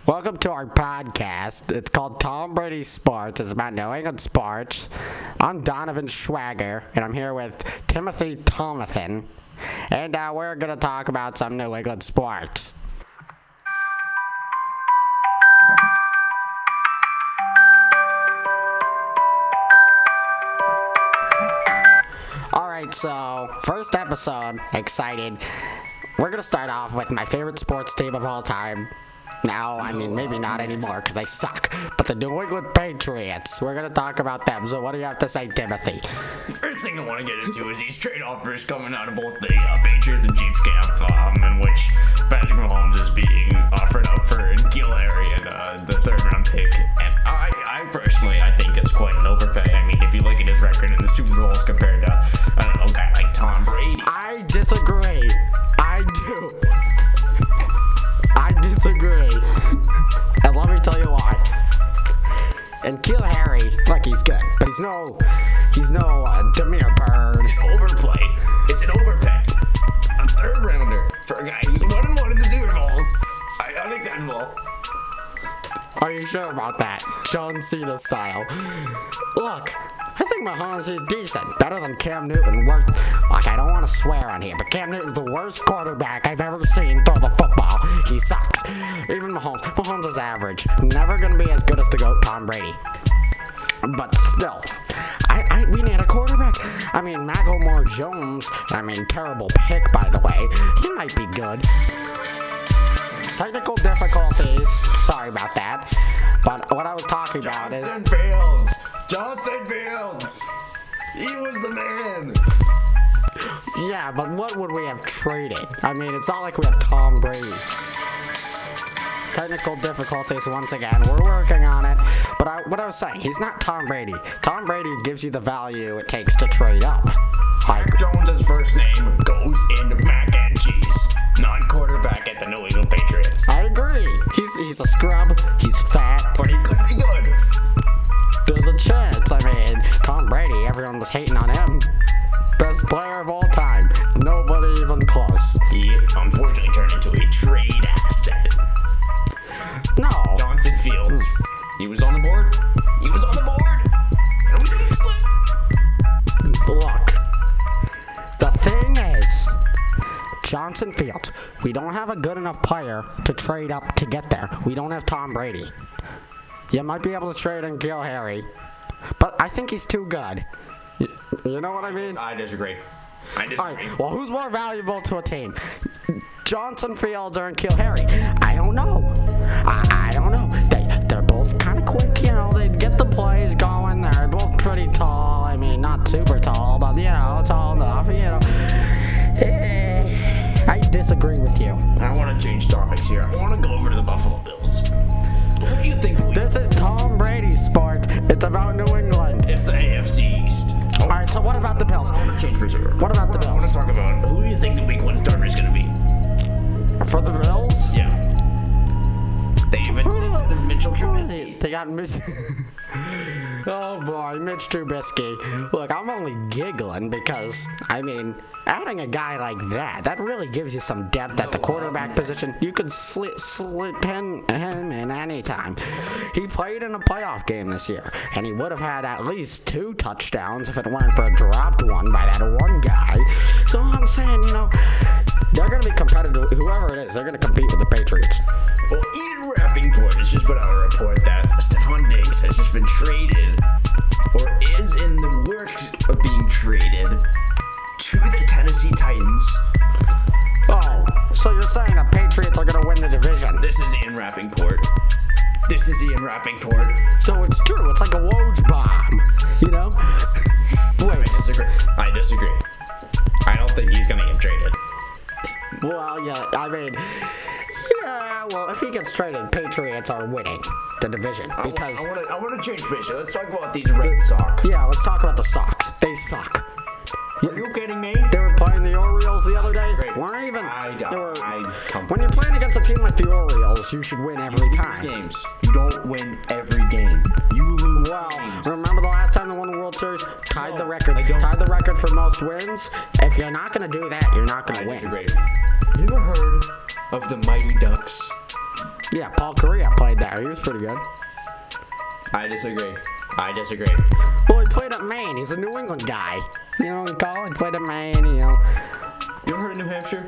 Welcome to our podcast. It's called Tom Brady Sports. It's about New England sports. I'm Donovan Schwagger, and I'm here with Thomathan. And we're going to talk about some New England sports. Alright, so first episode, excited. We're going to start off with my favorite sports team of all time. Now, I mean, maybe not anymore because they suck. But the New England Patriots, we're going to talk about them. So what do you have to say, Timothy? First thing I want to get into is these trade offers coming out of both the Patriots and Chiefs camp, in which Patrick Mahomes is being offered up for N'Keal Harry and the third-round pick. And I personally, I think it's quite an overpay. I mean, if you look at his record in the Super Bowls compared to, I don't know, a guy like Tom Brady. I disagree. I do. I disagree. And let me tell you why. And N'Keal Harry, look, he's good, but he's no Demir Bird. It's an overplay. It's an overpay. A third rounder for a guy who's 1-1 in the Super Bowls. Unacceptable. Are you sure about that? John Cena style. Look, I think Mahomes is decent. Better than Cam Newton. Worst. Like, I don't want to swear on here, but Cam Newton's the worst quarterback I've ever seen throw the football. He sucks. Even Mahomes is average. Never going to be as good as the GOAT Tom Brady. But still, we need a quarterback. I mean, Macklemore Jones, terrible pick, by the way. He might be good. Technical difficulties. Sorry about that. But what I was talking about is... Johnson Fields! He was the man! Yeah, but what would we have traded? I mean, it's not like we have Tom Brady. Technical difficulties once again. We're working on it. But what I was saying, he's not Tom Brady. Tom Brady gives you the value it takes to trade up. Mac Jones' first name goes into mac and cheese. Non-quarterback at the New England Patriots. I agree. He's a scrub. He's fat. But he could be good. There's a chance. I mean, Tom Brady, everyone was hating on him. Best player of all time. Nobody even close. He unfortunately turned into a trade asset. No. Johnson Fields. He was on the board. He was on the board. And we let him slip. Look. The thing is, Johnson Fields, we don't have a good enough player to trade up to get there. We don't have Tom Brady. You might be able to trade N'Keal Harry, but I think he's too good. You know what I mean? I disagree. Alright, well, who's more valuable to a team? Johnson Fields or N'Keal Harry? I don't know. I don't know. They're both kind of quick, they get the plays going. They're both pretty tall. I mean, not super tall, but, tall enough, I disagree with you. I want to change topics here. I want to go over to the Buffalo Bills. What do you think? This is Tom Brady sports. It's about New England. It's the AFC East. Alright, so what about the Bills? I want to change receiver. What about the Bills? I want to talk about who do you think the week 1 starter is going to be? For the Bills? Yeah. They even Mitchell Trubisky. They got Oh boy, Mitch Trubisky. Look, I'm only giggling because, adding a guy like that really gives you some depth at the quarterback position. You could slip him in any time. He played in a playoff game this year, and he would have had at least 2 touchdowns if it weren't for a dropped one by that one guy. So I'm saying, they're going to be competitive. Whoever it is, they're going to compete with the Patriots. Well, Ian Rappaport has just put out a report that Stephon Diggs has just been traded, or is in the works of being traded, to the Tennessee Titans. Oh, so you're saying the Patriots are going to win the division? This is Ian Rappaport. So it's true. It's like a Woj bomb, Wait. I disagree. I don't think he's going to get traded. Well, well, if he gets traded, Patriots are winning the division because... I want to change picture. Let's talk about these Red Sox. Yeah, let's talk about the Sox. They suck. Are you kidding me? They were playing the Orioles the other day. Great. Weren't even... When you're playing against a team like the Orioles, you should win every time. Games. You don't win every game. You lose games. Remember the last time they won the World Series? Tied the record for most wins. If you're not going to do that, you're not going to win. You ever heard of the Mighty Ducks? Yeah, Paul Correa played there. He was pretty good. I disagree. Well, he played at Maine. He's a New England guy. You know what we call it? He played at Maine, You ever heard of New Hampshire?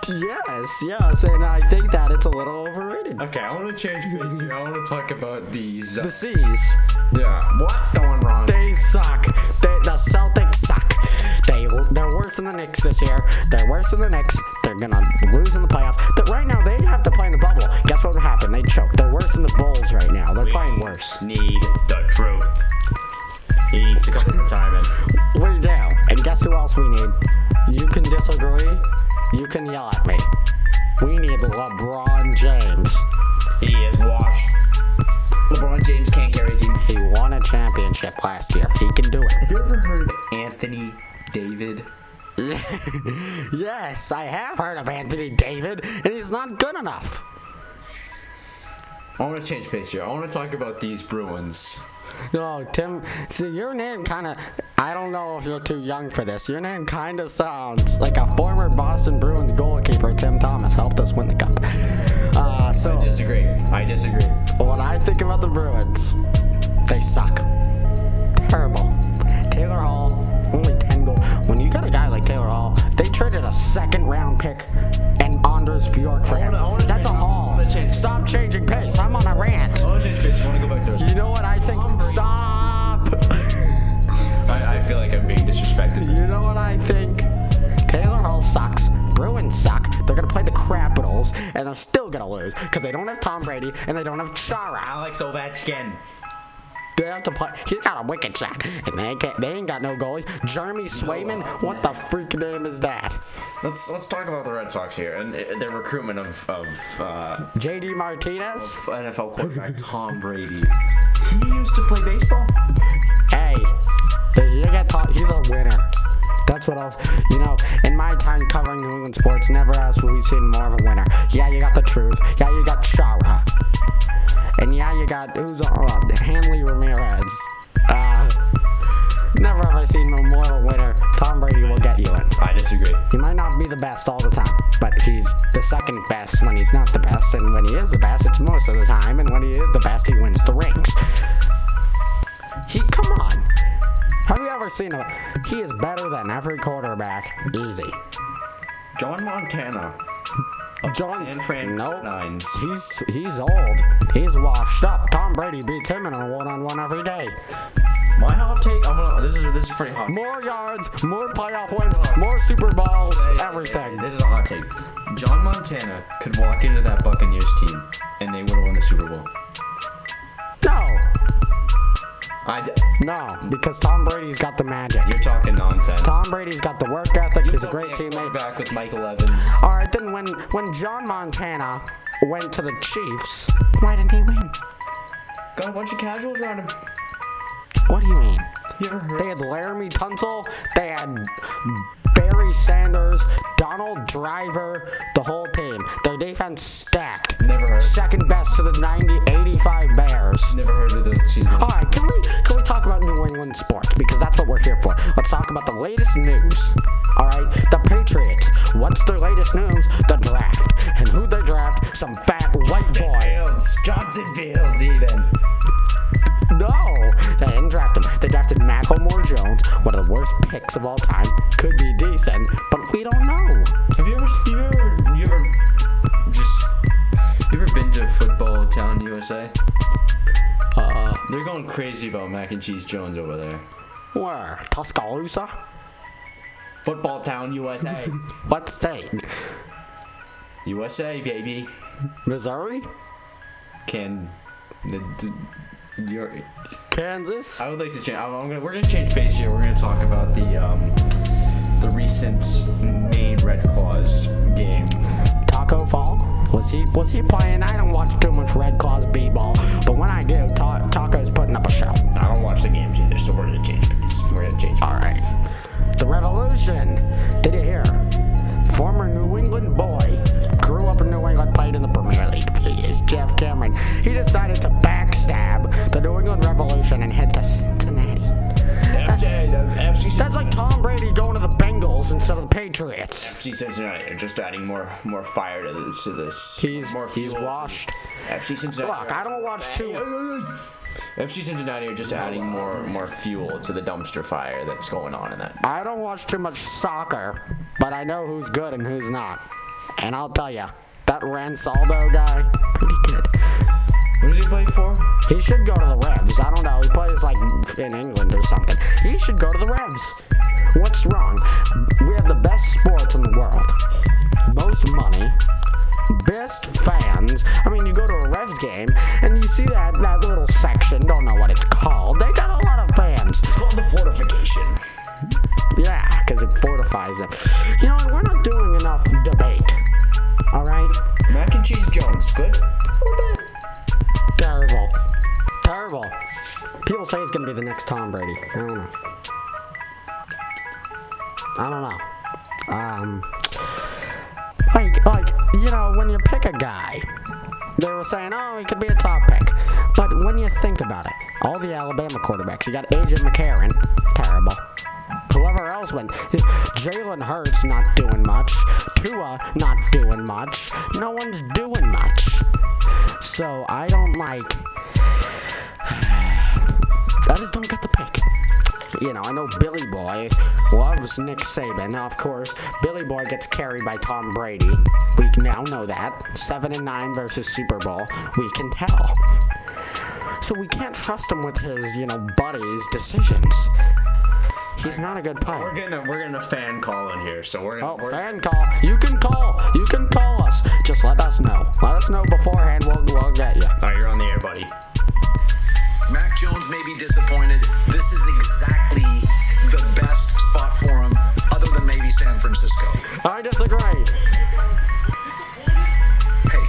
Yes, and I think that it's a little overrated. Okay, I want to change pace here. I want to talk about these. The C's. Yeah. What's going wrong? They suck. The Celtics suck. They're worse than the Knicks this year. They're worse than the Knicks. They're gonna lose in the playoffs. Right now, they have to play in the bubble. Guess what would happen? They choke. They're worse than the Bulls right now. They're playing worse. Need the truth. He needs to come to retirement. We do. And guess who else we need? You can disagree. You can yell at me. We need LeBron James. He is washed. LeBron James can't carry a team. He won a championship last year. He can do it. Have you ever heard of Anthony David? Yes, I have heard of Anthony David, and he's not good enough. I want to change pace here. I want to talk about these Bruins. No, Tim, see, your name kind of, I don't know if you're too young for this. Your name kind of sounds like a former Boston Bruins goalkeeper, Tim Thomas, helped us win the cup. So I disagree. When I think about the Bruins, they suck. Terrible. Taylor Hall, only 10 goals. When you got a guy like Taylor Hall, they traded a second-round pick and Anders Bjork for him. That's a haul. Stop changing pace. I'm on a rant. I want to change pace. I want to go back to You know what I think? Stop. I feel like I'm being disrespected. You know what I think? Taylor Hall sucks. Bruins suck. They're going to play the Capitals, and they're still going to lose because they don't have Tom Brady and they don't have Chara. Alex Ovechkin. They have to play. He's got a wicked shot, and they ain't got no goalies. Jeremy Swayman, what the freak name is that? Let's talk about the Red Sox here and their recruitment of JD Martinez. NFL quarterback Tom Brady. He used to play baseball. Hey, you get taught. He's a winner. That's what else. In my time covering New England sports, never else have we seen more of a winner. Yeah, you got the truth. Yeah, you got Chara. And yeah, you got Hanley Ramirez. Never have I seen more of a winner. Tom Brady will get you in. I disagree. He might not be the best all the time, but he's the second best when he's not the best. And when he is the best, it's most of the time. And when he is the best, he wins the rings. Come on. Have you ever seen he is better than every quarterback. Easy. John Montana. Nope. He's old. He's washed up. Tom Brady beats him in a one-on-one every day. My hot take. This is pretty hot. More yards, more playoff wins, more Super Bowls, everything. This is a hot take. John Montana could walk into that Buccaneers team and they would have won the Super Bowl. No, because Tom Brady's got the magic. You're talking nonsense. Tom Brady's got the work ethic. He's a great teammate. Back with Michael Evans. All right, then when John Montana went to the Chiefs, why didn't he win? Got a bunch of casuals around him. What do you mean? You ever heard? They had Laramie Tunsil. They had Barry Sanders, Donald Driver, the whole team. Their defense stacked. Never heard. Second best to the 85 Bears. Never heard of the team. All right, can we talk about New England sports? Because that's what we're here for. Let's talk about the latest news. All right, the Patriots. What's their latest news? The draft. And who'd they draft? Some fat white boy. Johnson Fields, even. No, they didn't draft him. They drafted Macklemore Jones, one of the worst picks of all time. Could be decent, but we don't know. Have you ever been to Football Town USA? They're going crazy about Mac and Cheese Jones over there. Where? Tuscaloosa? Football Town USA. What state? USA, baby. Missouri? Kansas? I would like to change. We're gonna change pace here. We're gonna talk about the recent Maine Red Claws game. Taco Fall? Was he playing? I don't watch too much Red Claws b-ball, but when I do, Taco's putting up a show. I don't watch the games either, so we're gonna change pace. All right. The Revolution. Did you hear? Former New England boy, grew up in New England, played in the Premier League. He is Jeff Cameron. He decided to backstab the New England Revolution and head to Cincinnati. That's like Tom Brady going to the Bengals and instead of the Patriots. FC Cincinnati are just adding more fire to this. He's more fuel. washed. FC Cincinnati. Look, I don't watch too. FC Cincinnati are just adding more fuel to the dumpster fire that's going on in that. I don't watch too much soccer, but I know who's good and who's not. And I'll tell you, that Ransaldo guy, pretty good. What does he play for? He should go to the Revs. I don't know. He plays like in England or something. He should go to the Revs. What's wrong? We have the best sports in the world. Most money. Best fans. I mean, you go to a Revs game and you see that little section. Don't know what it's called. They got a lot of fans. It's called the fortification. Yeah, because it fortifies them. You know what? We're not doing enough debate. All right? Mac and Cheese Jones. Good? Terrible. Terrible. People say he's going to be the next Tom Brady. I don't know. Like, you know, when you pick a guy, they were saying, oh, he could be a top pick. But when you think about it, all the Alabama quarterbacks, you got AJ McCarron, terrible. Whoever else went, Jalen Hurts not doing much, Tua not doing much, no one's doing much. So I don't like, I just don't get the pick. You know, I know Billy Boy loves Nick Saban. Now, of course, Billy Boy gets carried by Tom Brady. We now know that. 7-9 versus Super Bowl. We can tell. So we can't trust him with his, you know, buddies' decisions. He's not a good player. We're getting a fan call in here, so we're gonna. Fan call. You can call us. Just let us know. Let us know beforehand. We'll get you. All right, you're on the air, buddy. Mac Jones may be disappointed. This is exactly the best spot for him, other than maybe San Francisco. I disagree. Hey,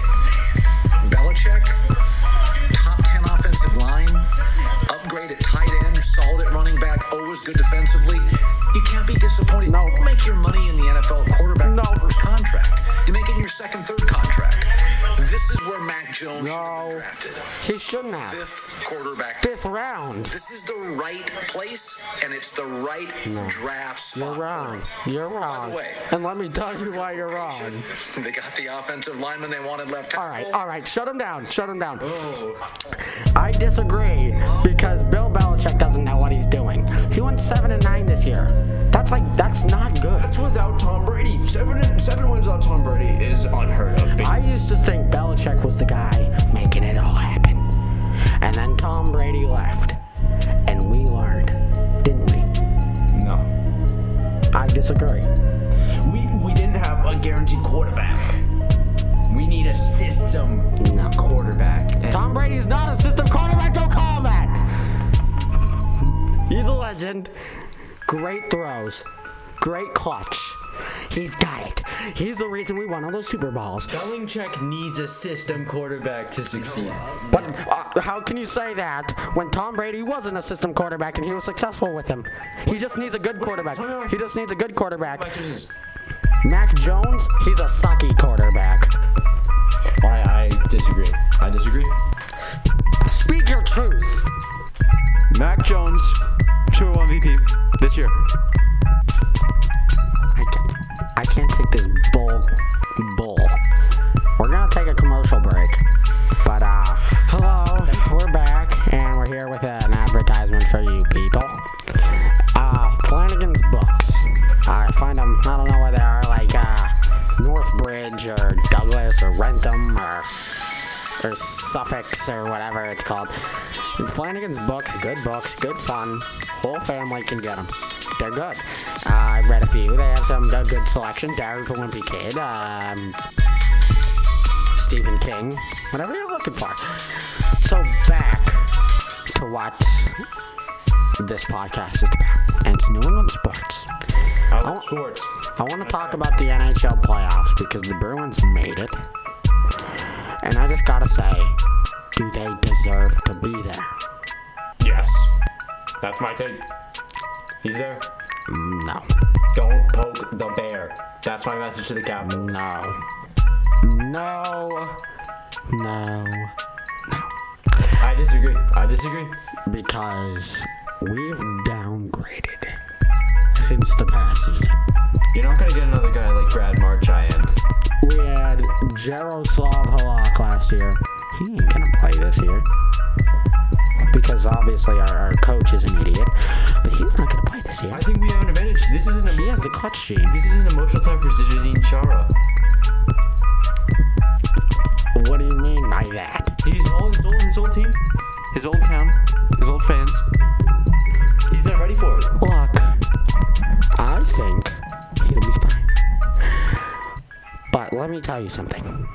Belichick, top 10 offensive line, upgrade at tight end, solid at running back, always good defensively. You can't be disappointed. No. You don't make your money in the NFL at quarterback No. first contract. You make it in your second, third contract. This is where Mac Jones should have been drafted. He shouldn't have. Fifth quarterback. 5th round. This is the right place, and it's the right draft spot. You're wrong. for him. You're wrong. By the way, And let me tell you why you're wrong. They got the offensive lineman they wanted left tackle. All right. Shut him down. I disagree because Bill Belichick doesn't know what he's doing. He went 7-9 this year. That's not good. That's without Tom Brady. Seven wins without Tom Brady is unheard of. I used to think Belichick was the guy making it all happen. And then Tom Brady left. And we learned, didn't we? No. I disagree. We didn't have a guaranteed quarterback. We need a system quarterback. And Tom Brady's not a system quarterback, don't call him that! He's a legend. Great throws. Great clutch. He's got it. He's the reason we won all those Super Bowls. Belichick needs a system quarterback to succeed. But how can you say that when Tom Brady wasn't a system quarterback and he was successful with him? He just needs a good quarterback. He just needs a good quarterback. Mac Jones, he's a sucky quarterback. I disagree. Speak your truth. Mac Jones, Super Bowl MVP this year. I can't take this bull. We're gonna take a commercial break. But hello, we're back and we're here with an advertisement for you people. Flanagan's Books. I find them, I don't know where they are, like Northbridge or Douglas or Rentham or Suffolk or whatever it's called. And Flanagan's Books, good fun. Whole family can get them. They're good. I've read a few. They have some good selection. Diary for Wimpy Kid. Stephen King. Whatever you're looking for. So back to what this podcast is about. And it's New England sports. Sports. I want to talk about the NHL playoffs because the Bruins made it. And I just gotta say, do they deserve to be there? Yes. That's my take. He's there. No. Don't poke the bear. That's my message to the captain. No. I disagree. Because we've downgraded since the past season. You're not gonna get another guy like Brad Marchand. We had Jaroslav Halak last year. He ain't gonna play this year. Because obviously our coach is an idiot. But he's not gonna play this year. I think we have an advantage. This isn't He has the clutch gene. This is an emotional time for Zinedine Chara. What do you mean by that? His old team, his old town, his old fans. He's not ready for it. Look, I think he'll be fine. But let me tell you something.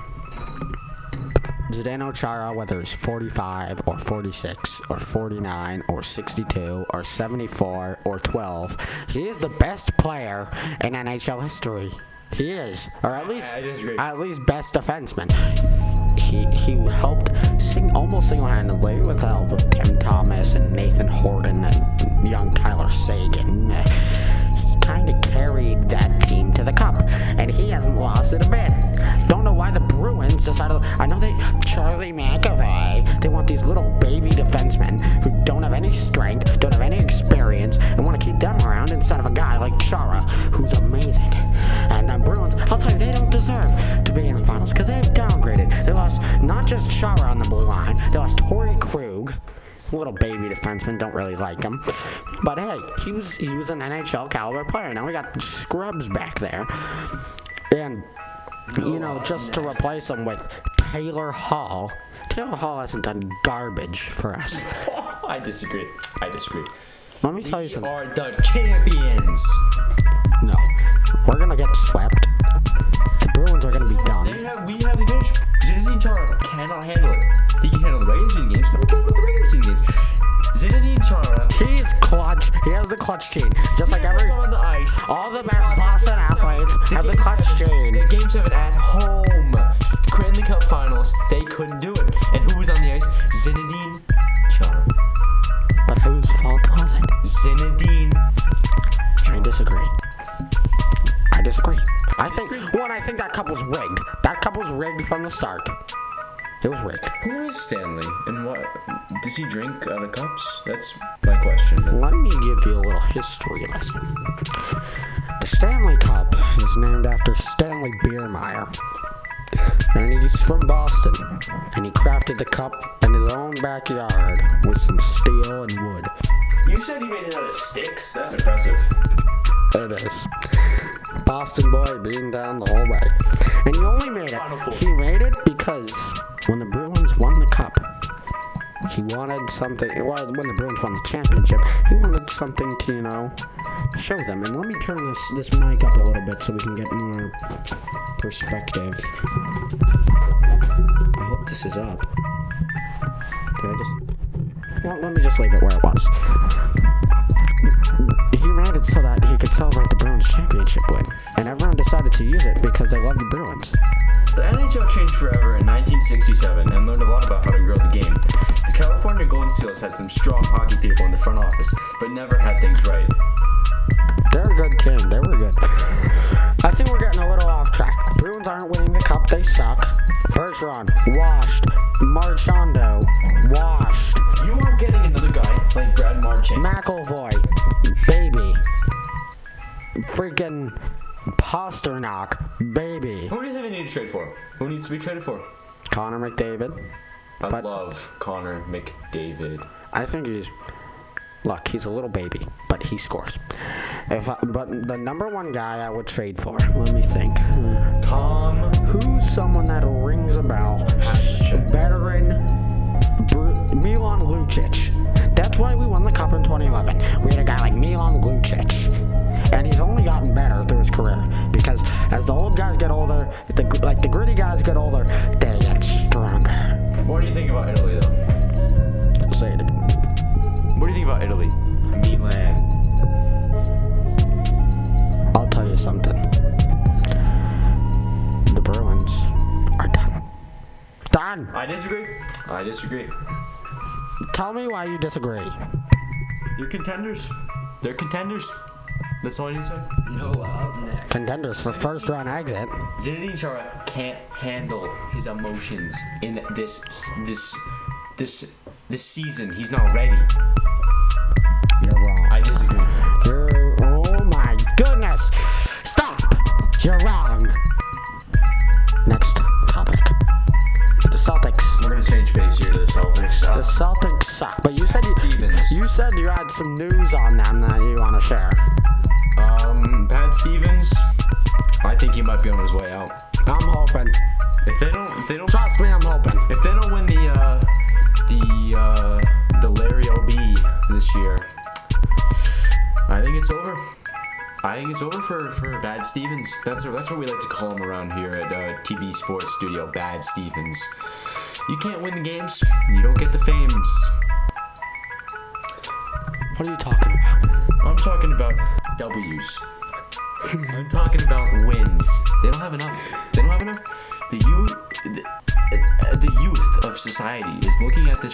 Zdeno Chara, whether he's 45 or 46 or 49 or 62 or 74 or 12, he is the best player in NHL history. He is, or at least best defenseman. He helped almost single-handedly with the help of Tim Thomas and Nathan Horton and young Tyler Seguin. He kind of carried that team to the cup, and he hasn't lost it a bit. Don't know why the Bruins decided. I know Charlie McAvoy. They want these little baby defensemen who don't have any strength, don't have any experience, and want to keep them around instead of a guy like Chara, who's amazing. And the Bruins, I'll tell you, they don't deserve to be in the finals because they've downgraded. They lost not just Chara on the blue line, they lost Torrey Krug. Little baby defenseman, don't really like him. But hey, he was an NHL caliber player. Now we got scrubs back there. And, just to replace him with Taylor Hall. Taylor Hall hasn't done garbage for us. I disagree. Let me tell you something. We are the champions. No. We're gonna get swept. The Bruins are gonna be done. We have the advantage. Zinedine Chara cannot handle it. He can handle the regular season games. No one cares about the regular season games. Zinedine Chara. He's clutch. He has the clutch gene. Just like every on the ice. All the best Boston athletes have the clutch gene. The Game 7 at home. Cranley Cup Finals. They couldn't do it. And who was on the ice? Zinedine Chara. But whose fault was it? Zinedine. I disagree. I think that cup was rigged. That cup was rigged from the start. It was rigged. Who is Stanley? And what? Does he drink out of cups? That's my question. Let me give you a little history lesson. The Stanley Cup is named after Stanley Biermeyer. And he's from Boston. And he crafted the cup in his own backyard with some steel and wood. You said he made it out of sticks? That's impressive. It is. Boston boy being down the whole way. And he only made it. He made it because when the Bruins won the cup, he wanted something. Well, when the Bruins won the championship, he wanted something to, show them. And let me turn this mic up a little bit so we can get more perspective. I hope this is up. Well, let me just leave it where it was. He made it so that he could celebrate the Bruins championship win. And everyone decided to use it because they love the Bruins. The NHL changed forever in 1967 and learned a lot about how to grow the game. The California Golden Seals had some strong hockey people in the front office, but never had things right. They're a good team. They were good. I think we're getting a little off track. Bruins aren't winning the cup. They suck. Bergeron, washed. Marchando, washed. You aren't getting another guy like Brad Marchand. McAvoy, baby. Freaking Pasternak, baby. Who do you think they need to trade for? Who needs to be traded for? Connor McDavid. I love Connor McDavid. I think he's a little baby, but he scores. But the number one guy I would trade for, let me think. Who's someone that rings a bell? Veteran Milan Lucic. That's why we won the cup in 2011. We had a guy like Milan Lucic. And he's only gotten better through his career. Because as the old guys get older, the gritty guys get older, they get stronger. What do you think about Italy, though? Say it. What do you think about Italy? Milan. I'll tell you something. The Bruins are done. Done! I disagree. Tell me why you disagree. They're contenders. That's all I need to say. No, up next. Contenders for first round exit. Zinedine Chara can't handle his emotions in this season. He's not ready. You're wrong. I disagree. Oh my goodness! Stop! You're wrong. Next topic. The Celtics. We're gonna change pace here to the Celtics. The Celtics suck, but you said Stevens. you said you had some news on them that you want to share. Brad Stevens. I think he might be on his way out. I'm hoping. If they don't Trust me, I'm hoping. If they don't win the Larry OB this year, I think it's over. I think it's over for Bad Stevens. That's what we like to call him around here at TV Sports Studio, Bad Stevens. You can't win the games, you don't get the fames. What are you talking about? I'm talking about W's. I'm talking about wins. They don't have enough. They don't have enough. The youth of society is looking at this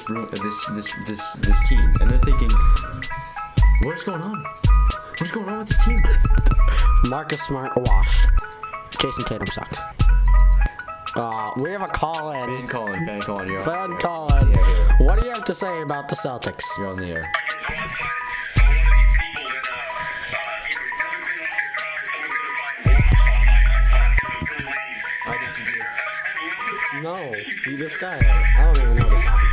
team and they're thinking, what's going on? What's going on with this team? Marcus Smart washed. Jason Tatum sucks. We have a call in. Fan calling. You're Fan on. calling. Yeah. What do you have to say about the Celtics? You're on the air. I disagree. No, this guy. I don't even know this happened.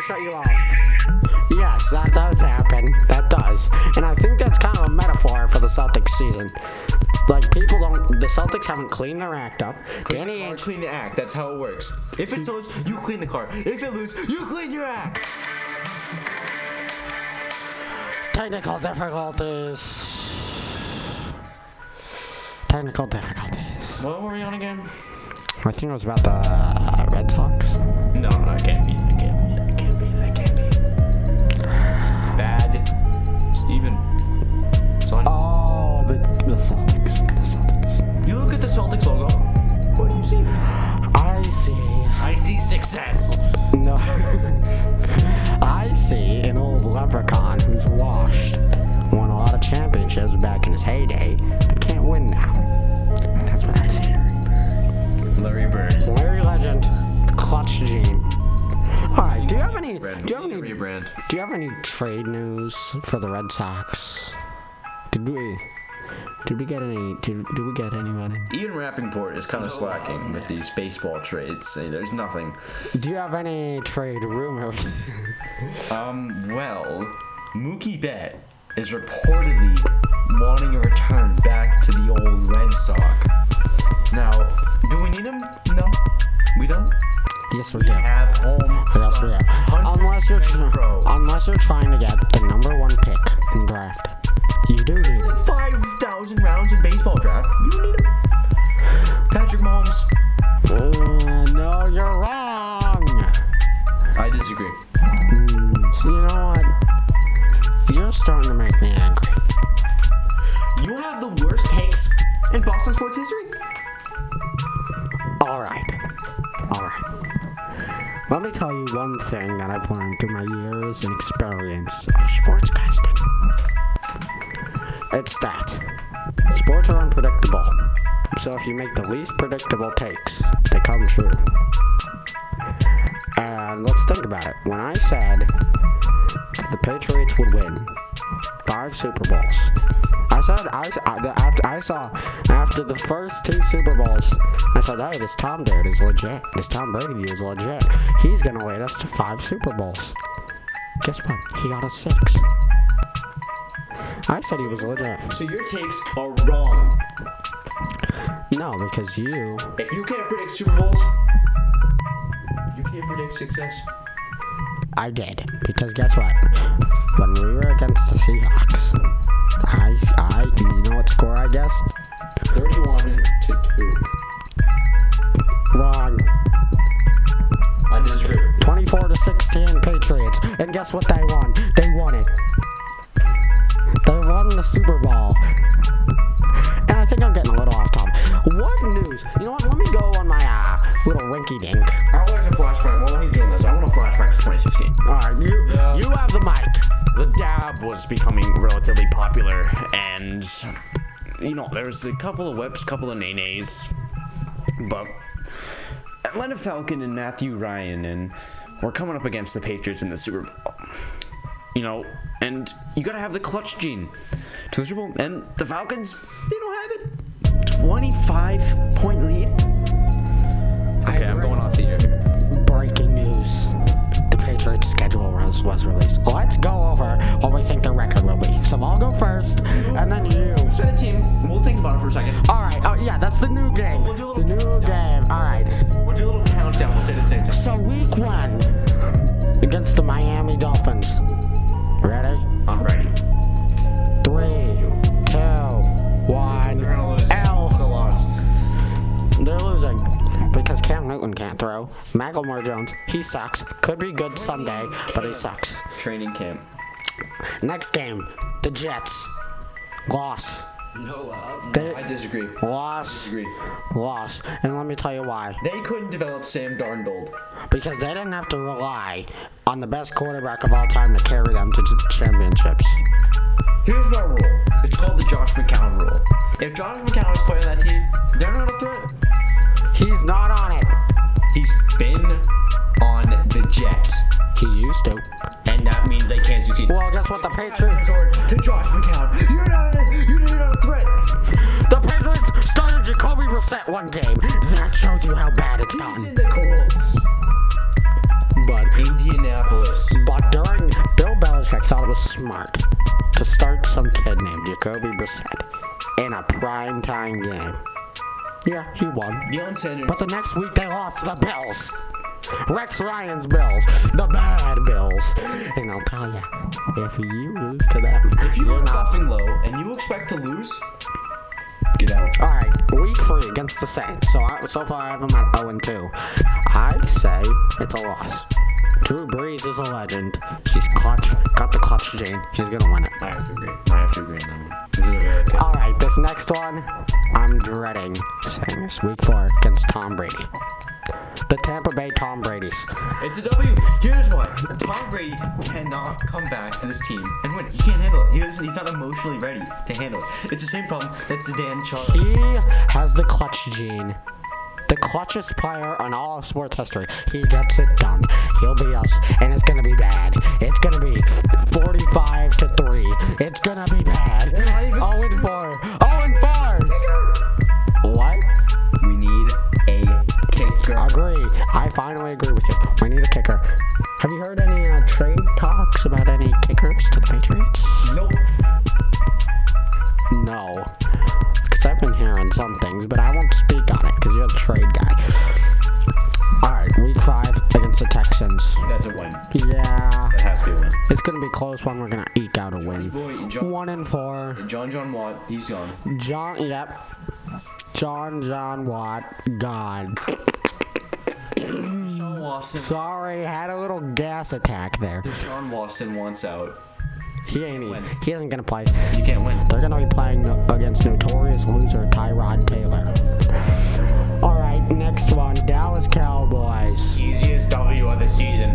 Shut you off. Yes, that does happen. That does. And I think that's kind of a metaphor for the Celtics season. Like, the Celtics haven't cleaned their act up. Clean the act. That's how it works. If it lose, you clean the car. If it lose, you clean your act. Technical difficulties. What were we on again? I think it was about the Red Sox. No, it can't be. Bad Steven. Oh, the Celtics. You look at the Celtics logo. What do you see? I see success. No. I see an old leprechaun who's washed. Won a lot of championships back in his heyday, but can't win now. That's what I see. Larry Bird. Larry Legend. Clutch Gene. Alright, do you have any trade news for the Red Sox? Did we get anybody? Ian Rappaport is kind of slacking with these baseball trades. There's nothing. Do you have any trade rumors? Well, Mookie Betts is reportedly wanting a return back to the old Red Sox. Now, do we need him? No, we don't. Yes, we do. Have home. Yes, we have. Unless you're trying to get the number 1 pick in the draft. You do need him. 5,000 rounds in baseball draft. You don't need him. Patrick Mahomes. No, you're wrong. I disagree. So you know what? You're starting to make me angry. You have the worst takes in Boston sports history. All right. Let me tell you one thing that I've learned through my years and experience of sportscasting. It's that sports are unpredictable. So if you make the least predictable takes, they come true. And let's think about it. When I said that the Patriots would win 5 Super Bowls, I saw after the first 2 Super Bowls, I said, hey, this Tom dude is legit. This Tom Brady dude is legit. He's going to lead us to 5 Super Bowls. Guess what? He got us 6. I said he was legit. So your takes are wrong. No, because you... If you can't predict Super Bowls, you can't predict success. I did. Because guess what? When we were against the Seahawks, you know what score I guessed? 31-2. Wrong. I disagree. 24-16 Patriots. And guess what they won? They won it. They won the Super Bowl. And I think I'm getting a little off topic. What news? You know what? Let me go on my little rinky-dink. I would like to flashback. While he's doing this, I want to flashback to 2016. and there was a couple of whips, couple of nays, but Atlanta Falcon and Matthew Ryan, and we're coming up against the Patriots in the Super Bowl. And you gotta have the clutch gene to the Super Bowl, and the Falcons, they don't have it. 25-point lead. Okay, I'm going off the air here. Breaking news. The Patriots schedule was released. Let's go over what we think the record will be. So I'll go first, and then you. Set a team. We'll think about it for a second. Alright, yeah, that's the new game. We'll do a The little new game. Alright. We'll do a little countdown. We'll say it at the same time. So week 1 against the Miami Dolphins. Ready? I'm ready. 3, 2, 1. They're gonna lose. L. It's a loss. They're losing because Cam Newton can't throw. Macklemore Jones, he sucks. Could be good someday, but he sucks. Training camp. Next game, the Jets. Loss. No, They- I disagree. Loss. Loss. And let me tell you why. They couldn't develop Sam Darnold. Because they didn't have to rely on the best quarterback of all time to carry them to championships. Here's my rule. It's called the Josh McCown rule. If Josh McCown was playing on that team, they're not a threat. He's not on it. He's been on the Jets, He used to. and that means they can't succeed. Well, guess what? The Patriots. To Josh McCown, you're not a threat. The Patriots started Jacoby Brissett one game. That shows you how bad it's He's gotten. in the Colts. But Indianapolis. during Bill Belichick thought it was smart to start some kid named Jacoby Brissett in a primetime game. Yeah, he won. Deion Sanders. But the next week they lost to the Bills. Rex Ryan's Bills. The bad Bills. And I'll tell you, if you lose to them, If you you're go to not. Buffalo and you expect to lose, get out. Alright, week 3 against the Saints. So far I have them at 0-2. I'd say it's a loss. Drew Brees is a legend. He's clutch. Got the clutch gene. He's gonna win it. I have to agree on that one. This is really okay. Alright, this next one, I'm dreading saying this. Week 4 against Tom Brady. The Tampa Bay Tom Brady's. It's a W. Here's why. Tom Brady cannot come back to this team and win. He can't handle it. He's not emotionally ready to handle it. It's the same problem that Zidane Charles. He has the clutch gene. The clutchest player in all of sports history. He gets it done. He'll beat us, and it's gonna be bad. It's gonna be 45-3. It's gonna be bad. 0-4. 0-4. What? We need a kicker. Agree. I finally agree with you. We need a kicker. Have you heard any trade talks about any kickers to the Patriots? Nope. No. Because I've been hearing some things, but I won't speak on it because you're the trade guy. Alright, week 5 against the Texans. That's a win. Yeah. That has to be a win. It's going to be a close one. We're going to eke out a win. Boy, John- 1-4. John Watt, he's gone. John Watt, gone. Deshaun Watson. Sorry, had a little gas attack there. Deshaun Watson wants out. He isn't going to play. You can't win. They're going to be playing against notorious loser Tyrod Taylor. Alright, next one. Dallas Cowboys. Easiest W of the season.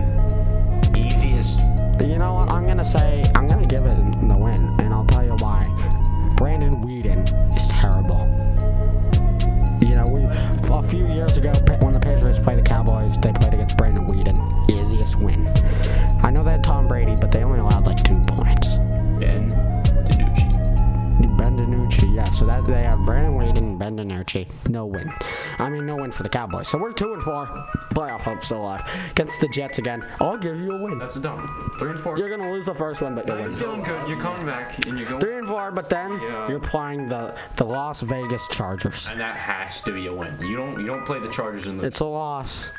Easiest. You know what? I'm going to give it the win, and I'll tell you why. Brandon Whedon is terrible. You know, a few years ago, when the Patriots played the Cowboys, they played against Brandon Whedon. Easiest win. I know they had Tom Brady, but they only allowed like 2 points. Ben DiNucci, yeah. So they have Brandon Whedon and Ben DiNucci. No win. No win for the Cowboys. So we're 2-4. Playoff hope still alive. Against the Jets again. I'll give you a win. That's a done. 3-4. You're gonna lose the first one, but you'll You're win. feeling good. You're coming back, and you're going. 3-4, but then you're playing the Las Vegas Chargers. And that has to be a win. You don't play the Chargers in the. It's a loss.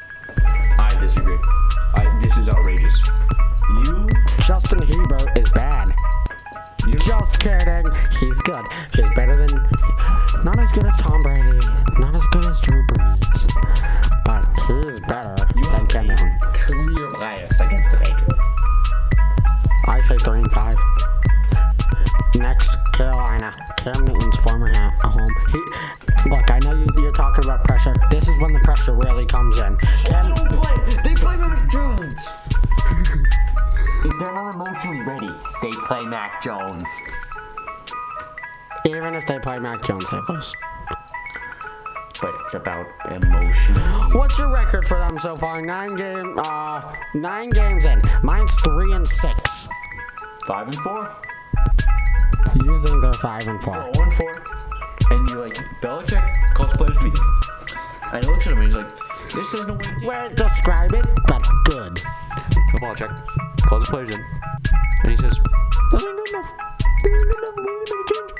I disagree. This is outrageous. Justin Herbert is bad. Just kidding. He's good. He's better than. Not as good as Tom Brady. Not as good as Drew Brees. But he's better than Cam Newton. Clear bias against the Patriots. I say 3-5. Next, Carolina. Cam Newton's former home. Look, I know you're talking about pressure. This is when the pressure really comes in. They play Mac Jones. If they're not emotionally ready, they play Mac Jones. Even if they play Mac Jones, they lose. But it's about emotionally. What's your record for them so far? 9 games in. Mine's 3-6. 5-4. You think they're 5-4? 0-4. And you like Belichick calls players meeting. And he looks at him and he's like, "This is no way." Well, describe it, but good. Football check. Calls the players in. And he says, "This ain't good enough. This ain't good enough. We need to make a change."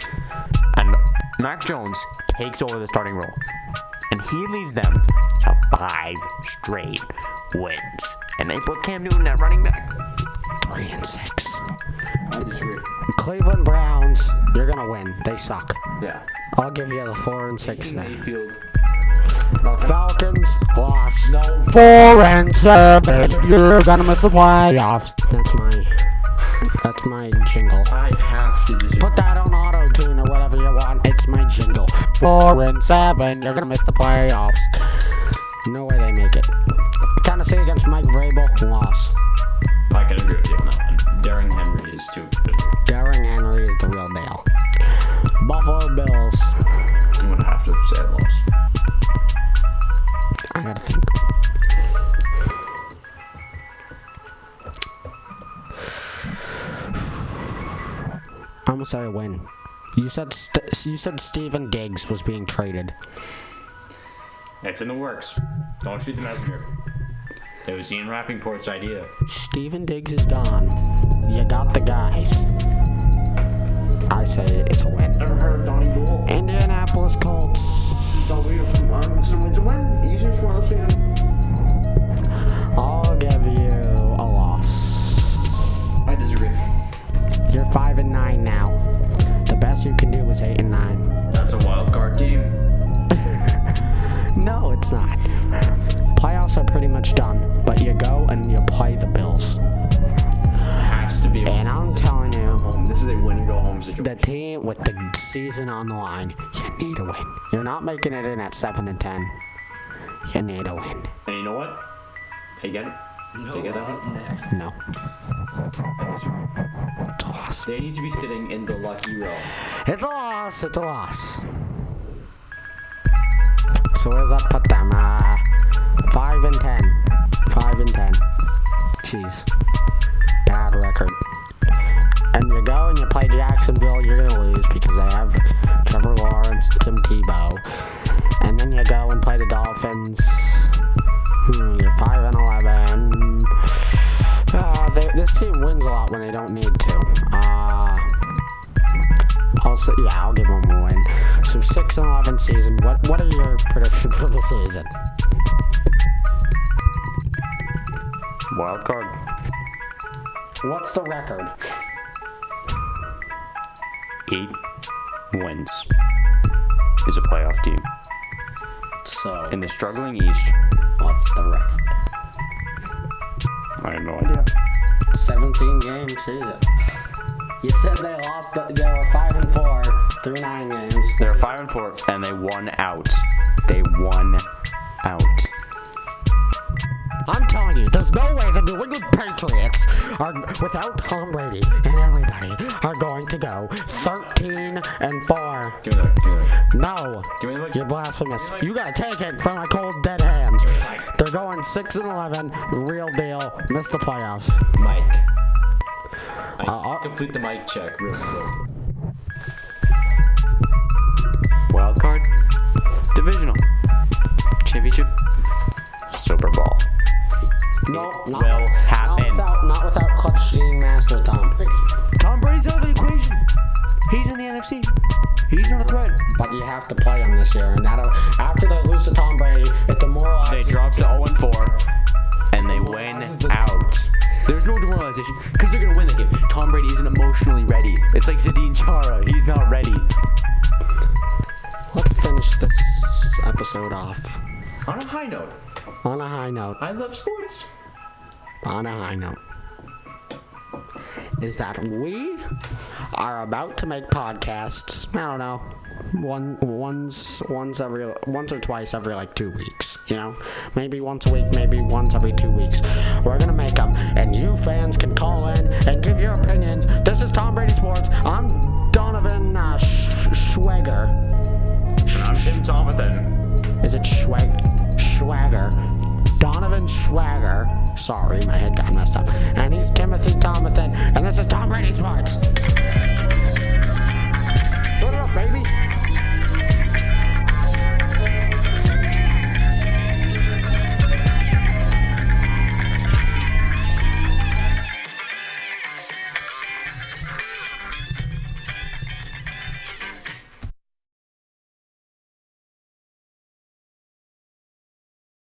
And Mac Jones takes over the starting role. And he leads them to 5 straight wins. And they put Cam Newton at running back. 3-6. I disagree. Cleveland Browns, you're gonna win. They suck. Yeah. I'll give you the 4-6 there. Mayfield. Falcons, lost. No. 4-7. You're gonna miss the playoffs. That's my jingle. I have to disagree. Put that on auto-tune or whatever you want. It's my jingle. 4-7. You're gonna miss the playoffs. No way they make it. Tennessee against Mike Vrabel, loss. I can agree with you on that one. Derrick Henry is too good. Derrick Henry is the real deal. Buffalo Bills. I'm gonna have to say loss. I gotta think. I'm gonna say a win. You said Steven Diggs was being traded. It's in the works. Don't shoot the messenger. It was Ian Rappaport's idea. Steven Diggs is gone. You got the guys. I say it's a win. Never heard of Donnie Bull? Indianapolis Colts. It's a win. Easiest one I've seen. I'll give you a loss. I disagree. You're 5-9 now. The best you can do is 8-9. That's a wild card team. No, it's not. Playoffs are pretty much done, but you go and you play the Bills. Has to be. And I'm telling you, This is a win and go home situation. the team with the season on the line, you need to win. You're not making it in at 7-10. You need to win. And you know what? They get it. They get that one. No. It's a loss. They need to be sitting in the lucky row. It's a loss. It's a loss. So where does that put them? 5-10. 5-10. Jeez. Bad record. And you go and you play Jacksonville, you're gonna lose because they have Trevor Lawrence, Tim Tebow. And then you go and play the Dolphins. You're 5-11. This team wins a lot when they don't need to. I'll give them a win. So 6-11 season. What are your predictions for the season? Wild card. What's the record? 8 wins. Is a playoff team. So, In the struggling East, what's the record? I have no idea. 17 game season. You said they were 5-4 through 9 games. They're 5-4, and they won out. They won out. I'm telling you, there's no way the New England Patriots are, without Tom Brady and everybody, are going to go 13-4. Give me that. No, Give me the mic. you're blasphemous. You gotta take it from my cold dead hands. They're going 6-11, real deal. Miss the playoffs. Mike. I'll- Complete the mic check real quick. Wild card. Divisional. Championship. Super Bowl. No, will happen. Not without clutch gene master Tom Brady. Tom Brady's out of the equation. He's in the NFC. He's not a threat. But you have to play him this year, and after they lose to Tom Brady, it demoralizes. They drop to 0-4, and they win out. There's no demoralization, because they're going to win the game. Tom Brady isn't emotionally ready. It's like Zadine Chara. He's not ready. Let's finish this episode off On a high note. on a high note. I love sports. On a high note. Is that we are about to make podcasts. I don't know. Once or twice every like 2 weeks, you know, maybe once a week, maybe once every 2 weeks. We're gonna make them, and you fans can call in and give your opinions. This is Tom Brady Sports. I'm Donovan Schwagger. And I'm Tim Thomathan. Is it Schwagger? Donovan Schwagger. Sorry, my head got messed up. And he's Timothy Thomathan. And this is Tom Brady Sports.